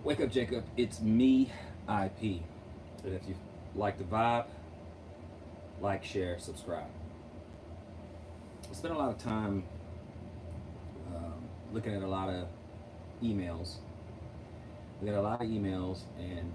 Wake up, Jacob. It's me, IP. And if you like the vibe, like, share, subscribe. I spent a lot of time looking at a lot of emails. We got a lot of emails, and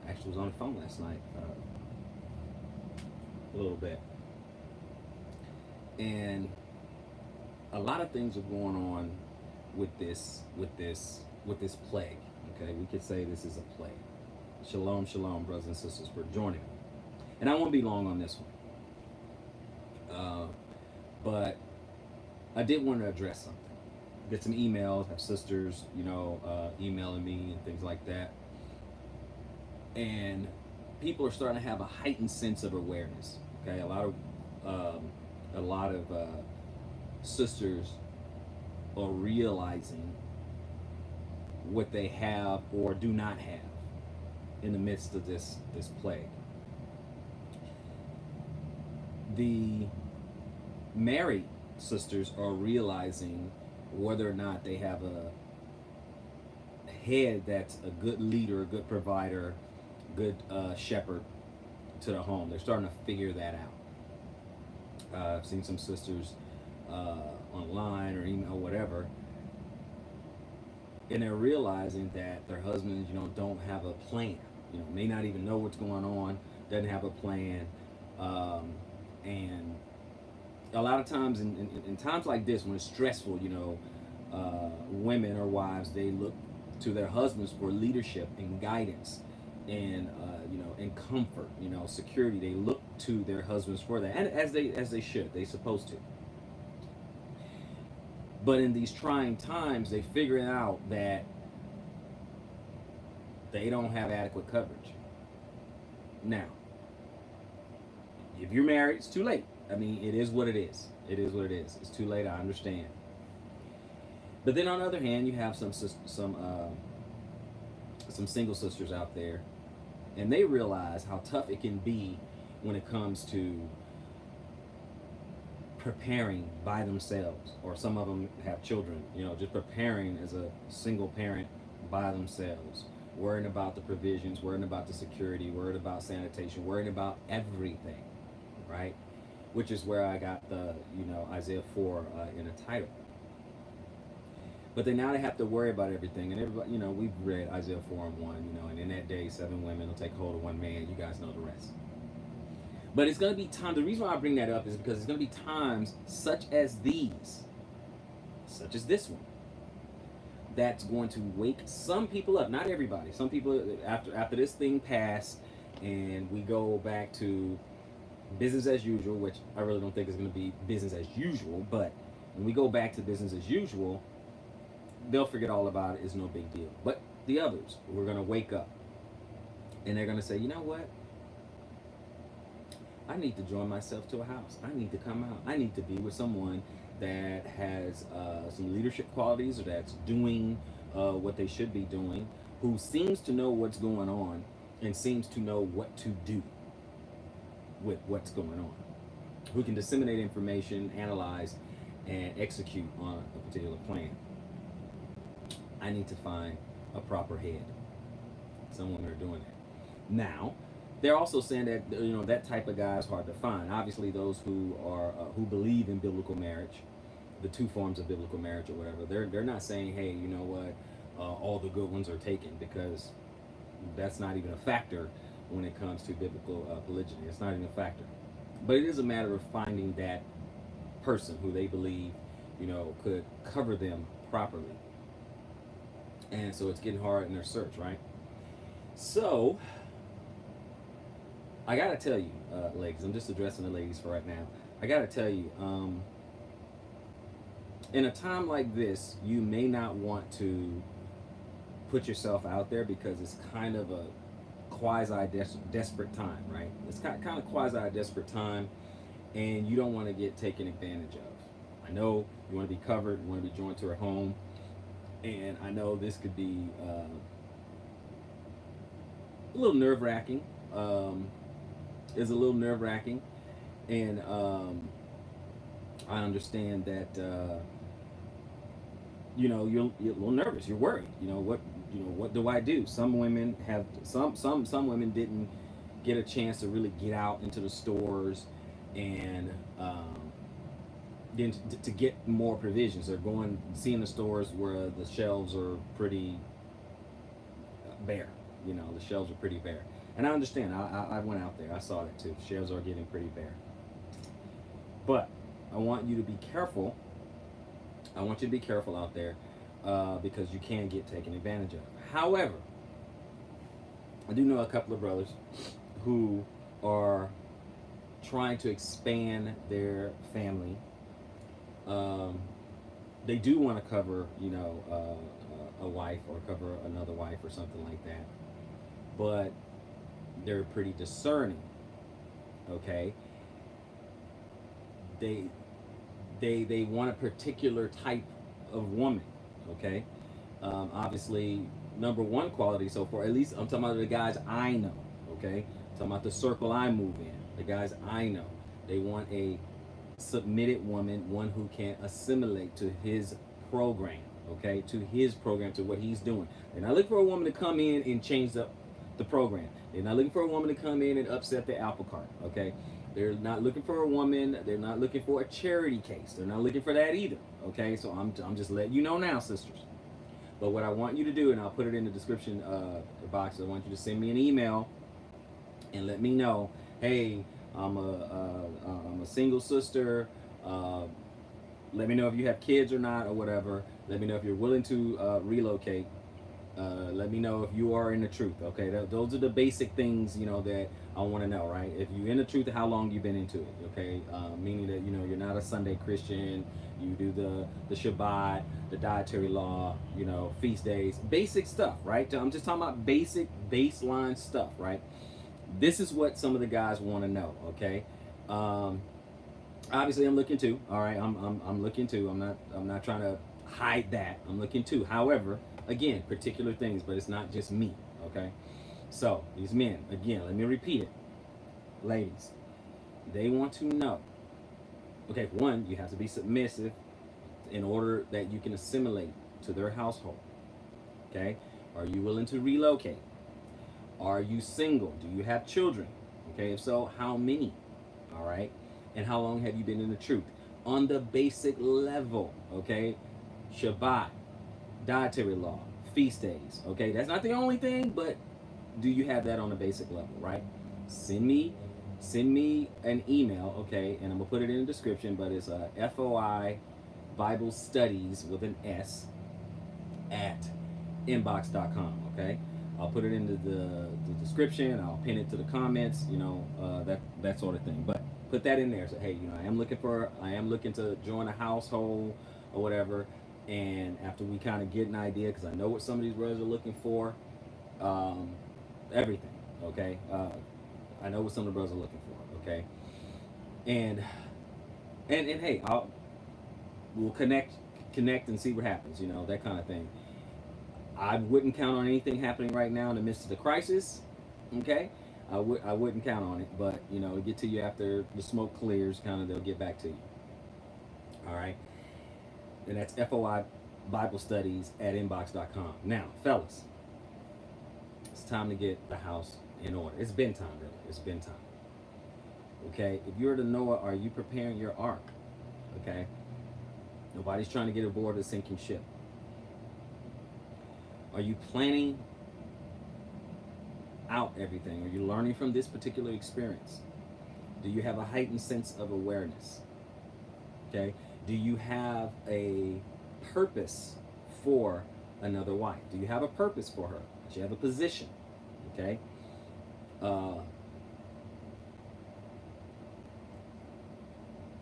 actually was on the phone last night a little bit. And a lot of things are going on with this plague. Okay, we could say this is a plague. Shalom, shalom, brothers and sisters, for joining me. And I won't be long on this one, but I did want to address something. Get some emails, have sisters, emailing me and things like that, and people are starting to have a heightened sense of awareness. Okay, a lot of sisters are realizing what they have or do not have in the midst of this plague. The married sisters are realizing whether or not they have a head that's a good leader, a good provider, good shepherd to the home. They're starting to figure that out. I've seen some sisters online or email, or whatever, and they're realizing that their husbands, don't have a plan. May not even know what's going on, doesn't have a plan, and a lot of times in times like this, when it's stressful, women or wives, they look to their husbands for leadership and guidance and and comfort, security. They look to their husbands for that, and as they should, they supposed to. But in these trying times, they figure out that they don't have adequate coverage. Now, if you're married, it's too late. I mean, it is what it is. It is what it is. It's too late. I understand. But then on the other hand, you have some single sisters out there, and they realize how tough it can be when it comes to preparing by themselves, or some of them have children. Just preparing as a single parent by themselves, worrying about the provisions, worrying about the security, worrying about sanitation, worrying about everything, right? Which is where I got the Isaiah 4 in a title. But then now they have to worry about everything, and everybody, we've read Isaiah 4 and 1, and in that day 7 women will take hold of one man. You guys know the rest. But it's going to be time. The reason why I bring that up is because it's going to be times such as these, such as this one, that's going to wake some people up. Not everybody. Some people, after this thing passed, and we go back to business as usual, which I really don't think is going to be business as usual. But when we go back to business as usual, they'll forget all about it. It's no big deal. But the others, we're going to wake up, and they're going to say, you know what? I need to join myself to a house. I need to come out. I need to be with someone that has some leadership qualities, or that's doing what they should be doing, who seems to know what's going on and seems to know what to do with what's going on, who can disseminate information, analyze, and execute on a particular plan. I need to find a proper head. Some women are doing that. Now, they're also saying that that type of guy is hard to find. Obviously, those who are who believe in biblical marriage, the two forms of biblical marriage or whatever, they're not saying, hey, you know what, all the good ones are taken, because that's not even a factor when it comes to biblical polygyny. It's not even a factor. But it is a matter of finding that person who they believe, could cover them properly. And so it's getting hard in their search, right? So I gotta tell you, ladies, I'm just addressing the ladies for right now. I gotta tell you, in a time like this, you may not want to put yourself out there, because it's kind of a quasi-desperate time, right? It's kind of quasi-desperate time, and you don't want to get taken advantage of. I know you want to be covered, you want to be joined to her home, and I know this could be a little nerve-wracking. Is a little nerve-wracking, and I understand that you're a little nervous. You're worried. What do I do? Some women have some women didn't get a chance to really get out into the stores and then to get more provisions. They're going seeing the stores where the shelves are pretty bare. The shelves are pretty bare, and I understand. I went out there. I saw that too. Shelves are getting pretty bare, but I want you to be careful. I want you to be careful out there because you can get taken advantage of. However, I do know a couple of brothers who are trying to expand their family. They do want to cover, a wife or cover another wife or something like that, but they're pretty discerning. Okay, they want a particular type of woman. Okay, obviously, number one quality so far, at least I'm talking about the guys I know. Okay, I'm talking about the circle I move in, the guys I know. They want a submitted woman, one who can assimilate to his program. Okay, to his program, to what he's doing. They're not looking for a woman to come in and change up the program. They're not looking for a woman to come in and upset the apple cart. Okay, they're not looking for a woman. They're not looking for a charity case. They're not looking for that either. Okay, so I'm just letting you know now, sisters. But what I want you to do, and I'll put it in the description box, I want you to send me an email and let me know, hey, I'm a single sister. Let me know if you have kids or not or whatever. Let me know if you're willing to relocate. Let me know if you are in the truth. Okay, those are the basic things that I want to know. Right? If you're in the truth, how long you've been into it? Okay, meaning that you're not a Sunday Christian. You do the Shabbat, the dietary law, feast days, basic stuff. Right? I'm just talking about basic baseline stuff. Right? This is what some of the guys want to know. Okay. Obviously, I'm looking too. All right, I'm looking too. I'm not trying to hide that. I'm looking too. However, again, particular things, but it's not just me. Okay, so these men, again, let me repeat it, ladies. They want to know. Okay, one, you have to be submissive in order that you can assimilate to their household. Okay, are you willing to relocate? Are you single? Do you have children? Okay, if so, how many? All right. And how long have you been in the truth? On the basic level, okay? Shabbat, dietary law, feast days, okay? That's not the only thing, but do you have that on the basic level, right? Send me an email, okay? And I'm gonna put it in the description, but it's FOI Bible Studies with an S at inbox.com, okay? I'll put it into the description. I'll pin it to the comments, that sort of thing. But put that in there. So hey, I am looking to join a household or whatever. And after we kind of get an idea, because I know what some of these brothers are looking for, everything. Okay, I know what some of the brothers are looking for. Okay, and hey, we'll connect and see what happens. That kind of thing. I wouldn't count on anything happening right now in the midst of the crisis. Okay, I wouldn't count on it, but it'll get to you after the smoke clears. Kind of, they'll get back to you. All right, and that's FOI Bible Studies at inbox.com. Now, fellas, it's time to get the house in order. It's been time, really. It's been time. Okay, if you're the Noah, are you preparing your ark? Okay, nobody's trying to get aboard a sinking ship. Are you planning out everything? Are you learning from this particular experience? Do you have a heightened sense of awareness? Okay. Do you have a purpose for another wife? Do you have a purpose for her? Does she have a position? Okay.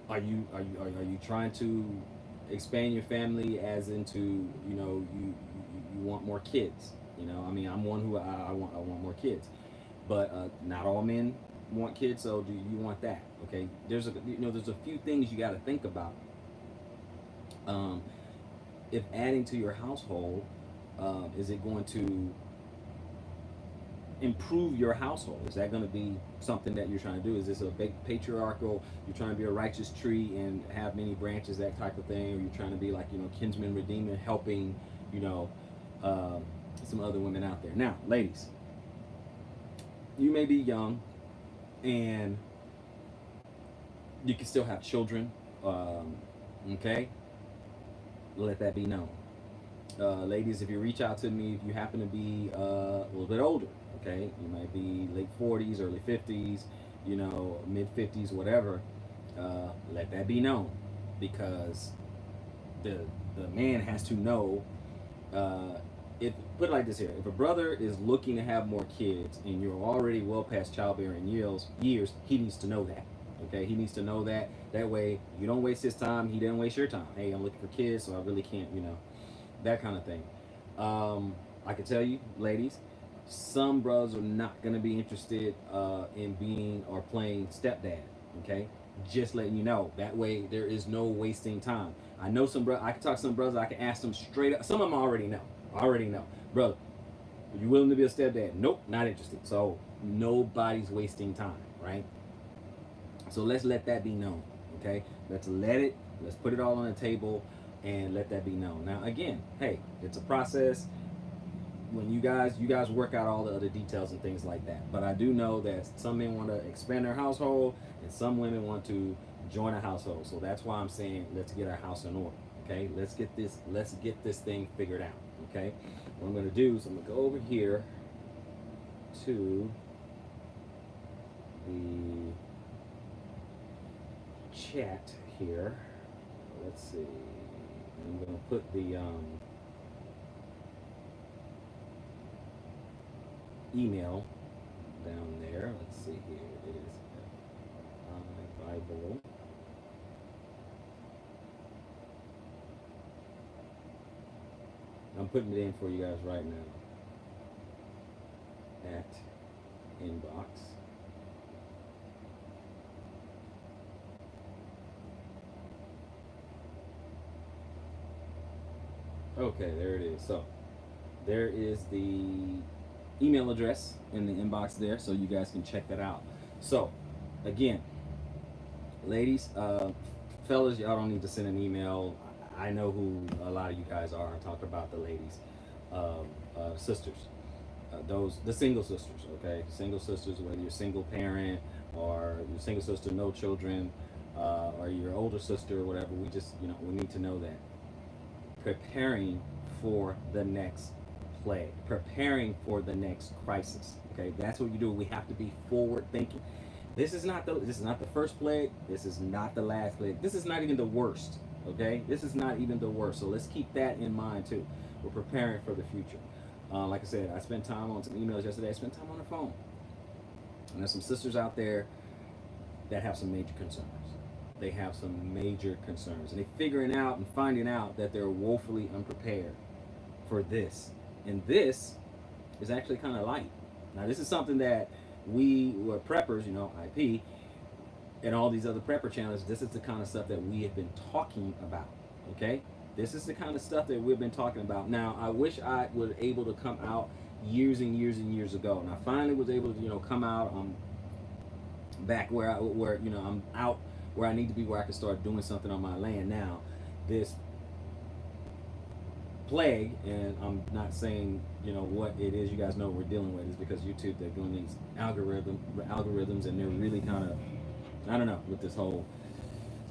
Are you trying to expand your family as into you want more kids? I'm one who I want more kids, but not all men want kids. So do you want that? Okay, there's a few things you got to think about. If adding to your household, is it going to improve your household? Is that going to be something that you're trying to do? Is this a big patriarchal, you're trying to be a righteous tree and have many branches, that type of thing? Or you're trying to be like, kinsman redeemer, helping, you know, some other women out there. Now, ladies, you may be young and you can still have children. Okay? Let that be known. Ladies, if you reach out to me, if you happen to be a little bit older, okay, you might be late 40s, early 50s, mid 50s, whatever, let that be known, because the man has to know. If put it like this here, if a brother is looking to have more kids and you're already well past childbearing years, he needs to know that. Okay, he needs to know that. That way, you don't waste his time. He didn't waste your time. Hey, I'm looking for kids, so I really can't, that kind of thing. I can tell you, ladies, some brothers are not going to be interested in being or playing stepdad. Okay, just letting you know. That way, there is no wasting time. I know some brothers. I can talk to some brothers. I can ask them straight up. Some of them already know. Brother, are you willing to be a stepdad? Nope, not interested. So nobody's wasting time, right? So let's let that be known. Okay, let's put it all on the table and let that be known. Now again, hey, it's a process. When you guys work out all the other details and things like that. But I do know that some men want to expand their household and some women want to join a household. So that's why I'm saying let's get our house in order. Okay, let's get this thing figured out. Okay, what I'm going to do is I'm going to go over here to the chat here. Let's see. I'm going to put the email down there. Let's see here. It is Bible. I'm putting it in for you guys right now. At inbox. Okay, there it is. So there is the email address in the inbox there, so you guys can check that out. So again, ladies, fellas, y'all don't need to send an email. I know who a lot of you guys are. I'm talking about the ladies, sisters, the single sisters. Okay, single sisters, whether you're single parent or you're single sister, no children, or your older sister or whatever. We just, we need to know that. Preparing for the next plague, preparing for the next crisis. Okay, that's what you do. We have to be forward thinking. This is not the first plague. This is not the last plague. This is not even the worst. Okay, this is not even the worst. So let's keep that in mind too. We're preparing for the future. Like I said, I spent time on some emails yesterday. I spent time on the phone. And there's some sisters out there that have some major concerns. They have some major concerns, and they're figuring out and finding out that they're woefully unprepared for this. And this is actually kind of light. Now, this is something that we were preppers, IP, and all these other prepper channels. This is the kind of stuff that we have been talking about. Okay, this is the kind of stuff that we've been talking about. Now, I wish I was able to come out years and years and years ago, and I finally was able to, come out. Back where I'm out where I need to be, where I can start doing something on my land. Now, this plague, and I'm not saying what it is, you guys know what we're dealing with, is because YouTube, they're doing these algorithms, and they're really kind of, I don't know, with this whole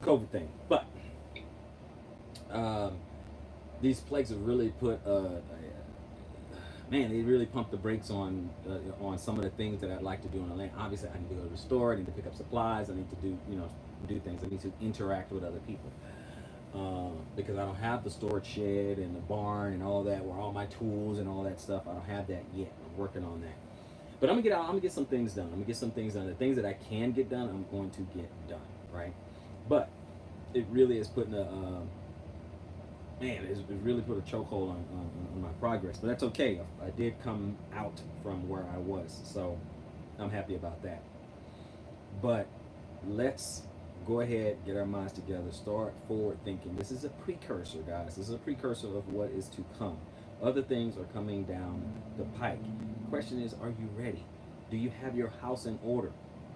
COVID thing. But these plagues have really put they really pumped the brakes on some of the things that I'd like to do on the land. Obviously, I need to go to the store, I need to pick up supplies, I need to do things, I need to interact with other people. Because I don't have the storage shed and the barn and all that, where all my tools and all that stuff, I don't have that yet. I'm working on that. But I'm gonna get some things done. The things that I can get done, I'm going to get done, right? But it really is putting it really put a chokehold on my progress. But that's okay. I did come out from where I was, so I'm happy about that. But let's go ahead, get our minds together, start forward thinking. This is a precursor, guys. This is a precursor of what is to come. Other things are coming down the pike. question is, are you ready? Do you have your house in order?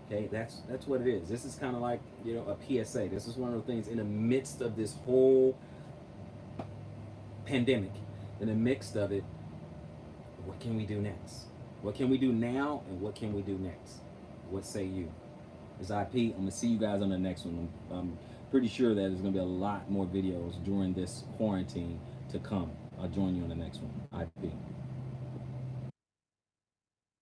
Okay, that's what it is. This is kind of like, you know, a PSA. This is one of the things in the midst of this whole pandemic, in the midst of it, what can we do next? What can we do now, and what can we do next? What say you? It's IP. I'm gonna see you guys on the next one. I'm pretty sure that there's gonna be a lot more videos during this quarantine to come. I'll join you on the next one. IP.